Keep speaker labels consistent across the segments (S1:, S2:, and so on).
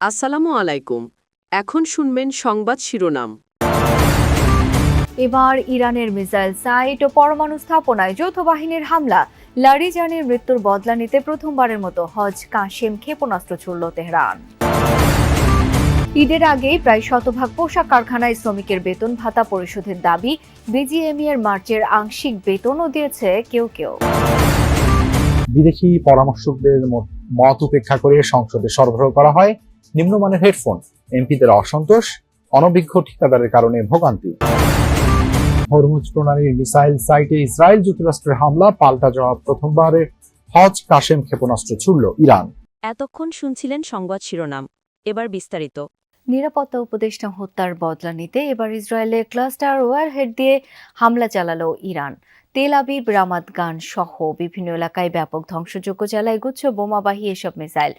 S1: আসসালামু আলাইকুম। এখন শুনবেন সংবাদ শিরোনাম।
S2: এবার ইরানের মিসাইল সাইট ও পরমাণু স্থাপনায় যৌথ বাহিনীর হামলা, লারিজানির মৃত্যুর বদলা নিতে প্রথমবারের মতো হজ কাশেম ক্ষেপণাস্ত্র ছুড়ল তেহরান। ঈদের আগেই প্রায় শতভাগ পোশাক কারখানায় শ্রমিকের বেতন ভাতা পরিশোধের দাবি, বিজিএমইএর মার্চের আংশিক বেতনও দিয়েছে কেউ কেউ।
S3: বিদেশি পরামর্শকদের মত উপেক্ষা করে সংসদে সরবরাহ করা হয় নিম্নমানের হেডফোন, এমপিদের অসন্তোষ, অনভিজ্ঞ ঠিকাদারের কারণে ভোগান্তি। হরমুজ প্রণালীর মিসাইল সাইটে ইসরায়েল যুক্তরাষ্ট্রের হামলা, পাল্টা জবাব প্রথমবারে হজ কাশেম ক্ষেপণাস্ত্র ছুড়ল ইরান।
S4: এতক্ষণ শুনছিলেন সংবাদ শিরোনাম, এবার বিস্তারিত।
S2: নিরাপত্তা উপদেষ্টা হত্যার বদলা নিতে এবার ইসরায়েলে ক্লাস্টার ওয়ারহেড দিয়ে হামলা চালালো ইরান। তেল আবিব, রামাত গান সহ বিভিন্ন এলাকায় ব্যাপক ধ্বংসযজ্ঞ চালায় গুচ্ছ বোমাবাহী এসব মিসাইল।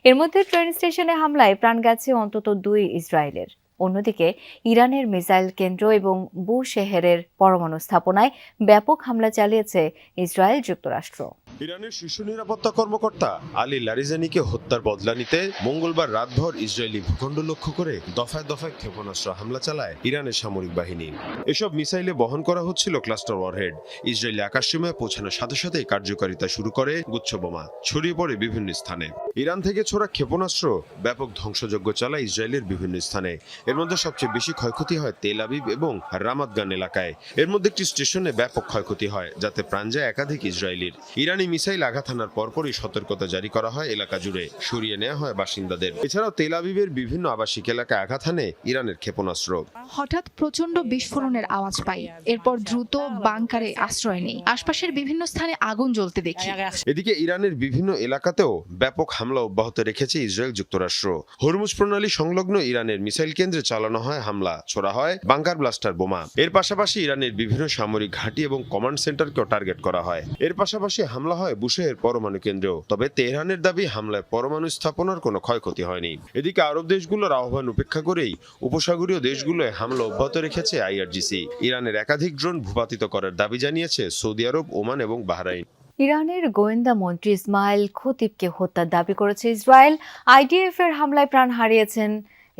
S2: এর মধ্যে ট্রেন স্টেশনে হামলায় প্রাণ গেছে অন্তত 2 ইসরায়েলের। অন্যদিকে ইরানের মিসাইল কেন্দ্র এবং বুশেহেরের পরমাণু স্থাপনায় ব্যাপক হামলা চালিয়েছে ইসরায়েল যুক্তরাষ্ট্র।
S5: ইরানের শীর্ষ নিরাপত্তা কর্মকর্তা আলী লারিজানিকে হত্যার বদলা নিতে মঙ্গলবার রাতভর ইসরায়েলি ভূখণ্ড লক্ষ্য করে দফায় দফায় ক্ষেপণাস্ত্র হামলা চালায় ইরানের সামরিক বাহিনী। এসব মিসাইলে বহন করা হচ্ছিল ক্লাস্টার ওয়ারহেড। ইসরায়েলি আকাশসীমায় পৌঁছানোর সাথে সাথেই কার্যকারিতা শুরু করে গুচ্ছ বোমা, ছড়িয়ে পড়ে বিভিন্ন স্থানে। ইরান থেকে ছোড়া ক্ষেপণাস্ত্র ব্যাপক ধ্বংসযজ্ঞ চালায় ইসরায়েলের বিভিন্ন স্থানে। এর মধ্যে সবচেয়ে বেশি ক্ষয়ক্ষতি হয় তেল আবিব এবং রামাত গান এলাকায়। এর মধ্যে একটি স্টেশনে ব্যাপক ক্ষয়ক্ষতি হয়, যাতে প্রাণ যায় একাধিক ইসরায়েলির। ইরানি মিসাইল আঘাত হানার পরপরই সতর্কতা জারি করা হয় এলাকা জুড়ে, সরিয়ে নেওয়া হয় বাসিন্দাদের। এছাড়াও তেল আবিবের বিভিন্ন আবাসিক এলাকায় আঘাত হানে ইরানের ক্ষেপণাস্ত্র।
S6: হঠাৎ প্রচন্ড বিস্ফোরণের আওয়াজ পাই, এরপর দ্রুত বাংকারে আশ্রয় নেই। আশপাশের বিভিন্ন স্থানে আগুন জ্বলতে দেখি।
S5: এদিকে ইরানের বিভিন্ন এলাকাতেও ব্যাপক হামলা অব্যাহত রেখেছে ইসরায়েল যুক্তরাষ্ট্র। হরমুজ প্রণালী সংলগ্ন ইরানের মিসাইল কেন্দ্রে চালানো হয় হামলা, ছোড়া হয় বাংকার ব্লাস্টার বোমা। এর পাশাপাশি ইরানের বিভিন্ন সামরিক ঘাঁটি এবং কমান্ড সেন্টারকেও টার্গেট করা হয়। এর পাশাপাশি হামলা হয় বুশেহের পরমাণু কেন্দ্রেও। তবে তেহরানের দাবি, হামলায় পরমাণু স্থাপনার কোনো ক্ষয়ক্ষতি হয়নি। এদিকে আরব দেশগুলোর আহ্বান উপেক্ষা করেই উপসাগরীয় দেশগুলোয় হামলা অব্যাহত রেখেছে আইআরজিসি। ইরানের একাধিক ড্রোন ভূপাতিত করার দাবি জানিয়েছে সৌদি আরব, ওমান এবং বাহরাইন।
S2: ইরানের গোয়েন্দা মন্ত্রী ইসমাইল খতিবকে হত্যার দাবি করেছে ইসরায়েল। আইডিএফ এর হামলায় প্রাণ হারিয়েছেন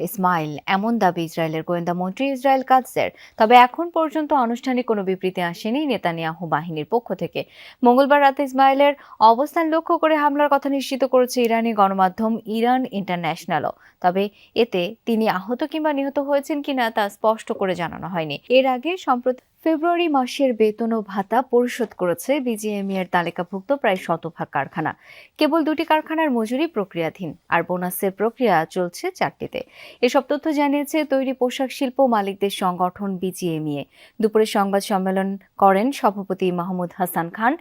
S2: ইসমাইল, এমন দাবি ইসরায়েলের গোয়েন্দা মন্ত্রী ইসরায়েল কাৎজের। তবে এখন পর্যন্ত আনুষ্ঠানিক কোনো বিবৃতি আসেনি নেতানিয়াহু বাহিনীর পক্ষ থেকে। মঙ্গলবার রাতে ইসমাইলের অবস্থান লক্ষ্য করে হামলার কথা নিশ্চিত করেছে ইরানি গণমাধ্যম ইরান ইন্টারন্যাশনালও। তবে এতে তিনি আহত কিংবা নিহত হয়েছেন কিনা তা স্পষ্ট করে জানানো হয়নি। এর আগে সম্প্রতি ফেব্রুয়ারি মাসের বেতন ও ভাতা পরিশোধ করেছে বিজিএমইএর তালিকাভুক্ত প্রায় শতভাগ কারখানা। কেবল 2টি কারখানার মজুরি প্রক্রিয়াধীন, আর বোনাসের প্রক্রিয়া চলছে 4টিতে। এসব তথ্য জানিয়েছে তৈরি পোশাক শিল্প মালিকদের সংগঠন বিজিএমইএ। দুপুরে সংবাদ সম্মেলন করেন সভাপতি মাহমুদ হাসান খান।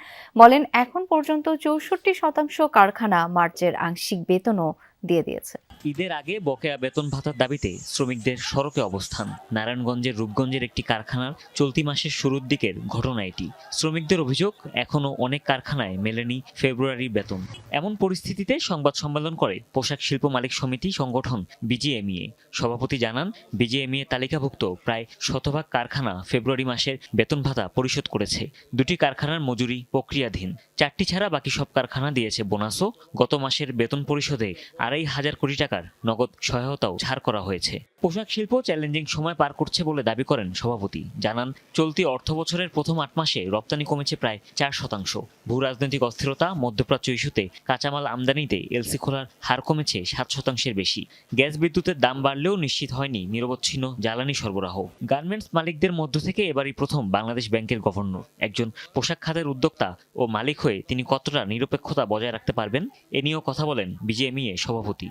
S2: বলেন, এখন পর্যন্ত 64% কারখানা মার্চের আংশিক বেতনও দিয়ে দিয়েছে।
S7: ঈদের আগে বকেয়া বেতন ভাতার দাবিতে শ্রমিকদের সড়কে অবস্থান। নারায়ণগঞ্জের রূপগঞ্জের একটি কারখানার চলতি মাসের শুরুর দিকের ঘটনা এটি। শ্রমিকদের অভিযোগ, এখনও অনেক কারখানায় মেলেনি ফেব্রুয়ারির বেতন। এমন পরিস্থিতিতে সংবাদ সম্মেলন করে পোশাক শিল্প মালিক সমিতি সংগঠন বিজিএমইএ। সভাপতি জানান, বিজিএমইএ তালিকাভুক্ত প্রায় শতভাগ কারখানা ফেব্রুয়ারি মাসের বেতন ভাতা পরিশোধ করেছে। 2টি কারখানার মজুরি প্রক্রিয়াধীন, 4টি ছাড়া বাকি সব কারখানা দিয়েছে বোনাসও। গত মাসের বেতন পরিশোধে 2,500 কোটি টাকার নগদ সহায়তাও ছাড় করা হয়েছে। পোশাক শিল্প চ্যালেঞ্জিং সময় পার করছে বলে দাবি করেন সভাপতি। জানান, চলতি অর্থ বছরের প্রথম 8 মাসে রপ্তানি কমেছে প্রায় 4%। ভূ রাজনৈতিক অস্থিরতা, মধ্যপ্রাচ্য ইস্যুতে কাঁচামাল আমদানিতে এলসি খোলার হার কমেছে 7%-এর বেশি। গ্যাস বিদ্যুতের দাম বাড়লেও নিশ্চিত হয়নি নিরবচ্ছিন্ন জ্বালানি সরবরাহ। গার্মেন্টস মালিকদের মধ্য থেকে এবারই প্রথম বাংলাদেশ ব্যাংকের গভর্নর। একজন পোশাক খাতের উদ্যোক্তা ও মালিক হয়ে তিনি কতটা নিরপেক্ষতা বজায় রাখতে পারবেন, এ নিয়েও কথা বলেন বিজিএমইএ সভাপতি।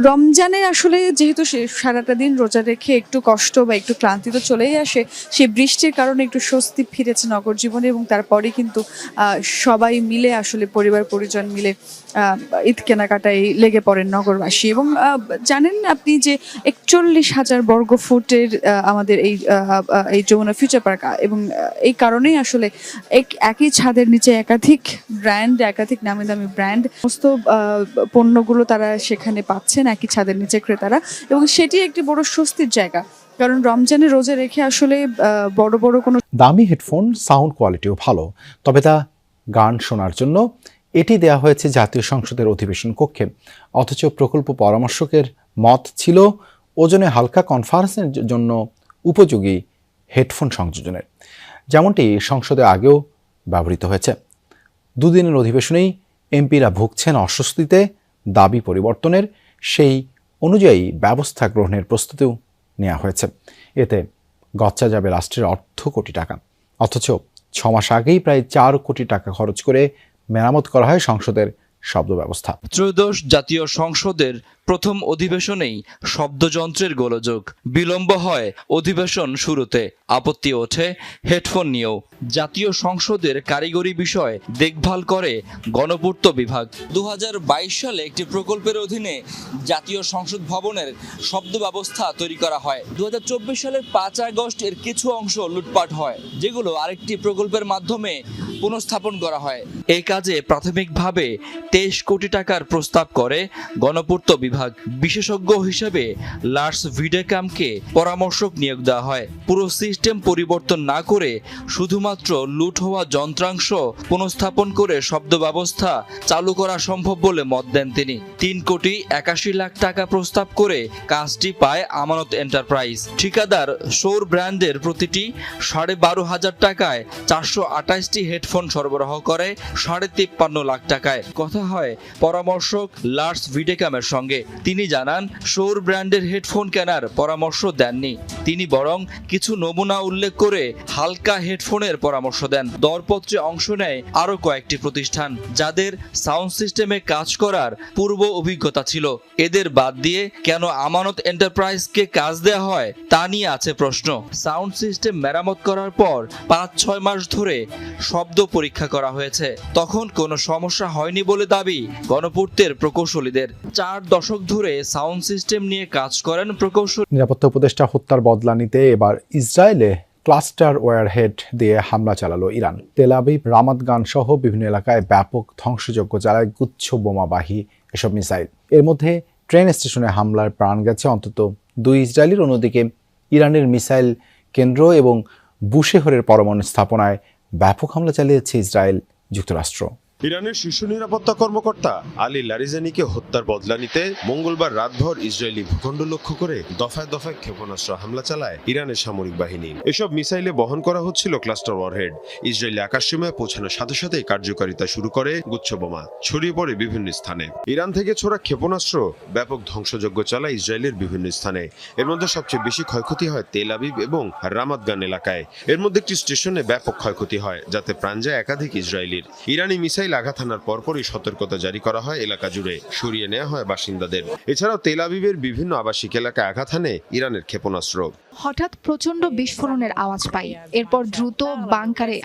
S8: রমজানে আসলে যেহেতু সারাটা দিন রোজা রেখে একটু কষ্ট বা একটু ক্লান্তি তো চলেই আসে, সেই বৃষ্টির কারণে একটু স্বস্তি ফিরেছে নগর জীবনে, এবং তারপরে কিন্তু সবাই মিলে আসলে পরিবার পরিজন মিলে ঈদ কেনাকাটায় লেগে পড়েন নগরবাসী। এবং জানেন আপনি যে 41,000 বর্গ ফুটের আমাদের এই যমুনা ফিউচার পার্ক, এবং এই কারণেই আসলে একই ছাদের নিচে একাধিক ব্র্যান্ড, একাধিক নামি দামি ব্র্যান্ড, সমস্ত পণ্যগুলো তারা সেখানে পাচ্ছেন একই ছাদের নিচে ক্রেতারা, এবং সেটি একটি বড় স্বস্তির জায়গা। কারণ রমজানে রোজা রেখে আসলে বড় বড় কোনো
S3: দামি হেডফোন, সাউন্ড কোয়ালিটিও ভালো, তবে তা গান শোনার জন্য এটি দেয়া হয়েছে জাতীয় সংসদের অধিবেশন কক্ষে, অথচ প্রকল্প পরামর্শকের মত ছিল ওজনে হালকা কনফারেন্সের জন্য উপযোগী হেডফোন সংযোজনের, যেমনটি সংসদে আগেও ব্যবহৃত হয়েছে। দুদিনের অধিবেশনেই এমপিরা ভুগছেন অস্বস্তিতে, দাবি পরিবর্তনের সেই অনুযায়ী ব্যবস্থা গ্রহণের প্রস্তুতিও নেওয়া হয়েছে। এতে গচ্চা যাবে রাষ্ট্রের অর্ধ কোটি টাকা, অথচ 6 মাস আগেই প্রায় 4 কোটি টাকা খরচ করে মেরামত করা হয় সংসদের শব্দ ব্যবস্থা।
S9: ত্রয়োদশ জাতীয় সংসদের প্রথম অধিবেশনেই শব্দযন্ত্রের গোলযোগ, বিলম্ব হয় অধিবেশন শুরুতে, আপত্তি ওঠে হেডফোন নিয়েও। জাতীয় সংসদের কারিগরি বিষয় দেখভাল করে গণপূর্ত বিভাগ।
S10: 2022 সালে একটি প্রকল্পের অধীনে জাতীয় সংসদ ভবনের শব্দ ব্যবস্থা তৈরি করা হয়। 2024 সালের 5 আগস্ট এর কিছু অংশ লুটপাট হয়, যেগুলো আরেকটি প্রকল্পের মাধ্যমে পুনঃস্থাপন করা হয়।
S9: এই কাজে প্রাথমিকভাবে 23 কোটি টাকার প্রস্তাব করে গণপূর্ত বিভাগ। বিশেষজ্ঞ হিসেবে লার্স ভিডেকামকে পরামর্শক নিয়োগ দেওয়া হয়। পুরো সিস্টেম পরিবর্তন না করে শুধুমাত্র লুট হওয়া যন্ত্রাংশ পুনঃস্থাপন করে শব্দ ব্যবস্থা চালু করা সম্ভব বলে মত দেন তিনি। 3 কোটি 81 লাখ টাকা প্রস্তাব করে কাজটি পায় আমানত এন্টারপ্রাইজ। ঠিকাদার সৌর ব্র্যান্ডের প্রতিটি 12,500 টাকায় 428টি হেডফোন সরবরাহ করে 53.5 লাখ টাকায়। কথা হয় পরামর্শক লার্স ভিডেকামের সঙ্গে। তিনি জানান, সৌর ব্র্যান্ডের হেডফোন কেনার পরামর্শ দেননি, তিনি বরং কিছু নমুনা উল্লেখ করে হালকা হেডফোনের পরামর্শ দেন। দরপত্রে অংশ নেয় আরও কয়েকটি প্রতিষ্ঠান, যাদের সাউন্ড সিস্টেমে কাজ করার পূর্ব অভিজ্ঞতা ছিল। এদের বাদ দিয়ে কেন আমানত এন্টারপ্রাইজকে কাজ দেওয়া হয় তা নিয়ে আছে প্রশ্ন। সাউন্ড সিস্টেম মেরামত করার পর 5-6 মাস ধরে শব্দ পরীক্ষা করা হয়েছে, তখন কোনো সমস্যা হয়নি বলে দাবি গণপূর্তের প্রকৌশলীদের। 4 দশক ধরে সাউন্ড সিস্টেম নিয়ে কাজ করেন প্রকৌশলী।
S3: নিরাপত্তা উপদেষ্টা হত্যার বদলা নিতে এবার ইসরায়েলে ক্লাস্টার ওয়ারহেড দিয়ে হামলা চালালো ইরান। তেল আবিব, রামাত গান সহ বিভিন্ন এলাকায় ব্যাপক ধ্বংসযজ্ঞ চালায় গুচ্ছ বোমাবাহী এসব মিসাইল। এর মধ্যে ট্রেন স্টেশনে হামলার প্রাণ গেছে অন্তত 2 ইসরায়েলির। অন্যদিকে ইরানের মিসাইল কেন্দ্র এবং বুশেহরের পরমাণু স্থাপনায় ব্যাপক হামলা চালিয়েছে ইসরায়েল যুক্তরাষ্ট্র।
S5: ইরানের শীর্ষ নিরাপত্তা কর্মকর্তা আলী লারিজানিকে হত্যার বদলা নিতে মঙ্গলবার রাতভর ইসরায়েলি ভূখণ্ড লক্ষ্য করে দফায় দফায় ক্ষেপণাস্ত্র হামলা চালায় ইরানের সামরিক বাহিনী। এসব মিসাইলে বহন করা হচ্ছিল ক্লাস্টার ওয়ারহেড। ইসরায়েলি আকাশসীমায় পৌঁছানোর সাথে সাথেই কার্যকারিতা শুরু করে গুচ্ছ বোমা, ছড়িয়ে পড়ে বিভিন্ন স্থানে। ইরান থেকে ছোড়া ক্ষেপণাস্ত্র ব্যাপক ধ্বংসযজ্ঞ চালায় ইসরায়েলের বিভিন্ন স্থানে। এর মধ্যে সবচেয়ে বেশি ক্ষয়ক্ষতি হয় তেল আবিব এবং রামাত গান এলাকায়। এর মধ্যে একটি স্টেশনে ব্যাপক ক্ষয়ক্ষতি হয়, যাতে প্রাণ যায় একাধিক ইসরায়েলির। ইরানি মিসাইল আঘাত হানার পরপরই সতর্কতা জারি করা হয় এলাকা জুড়ে, সরিয়ে নেওয়া হয় বাসিন্দাদের। এছাড়াও তেল আবিবের বিভিন্ন আবাসিক এলাকায় আঘাত হানে ইরানের ক্ষেপণাস্ত্র।
S6: হঠাৎ প্রচণ্ড বিস্ফোরণের আওয়াজ পাই, এরপর দ্রুত বাংকারে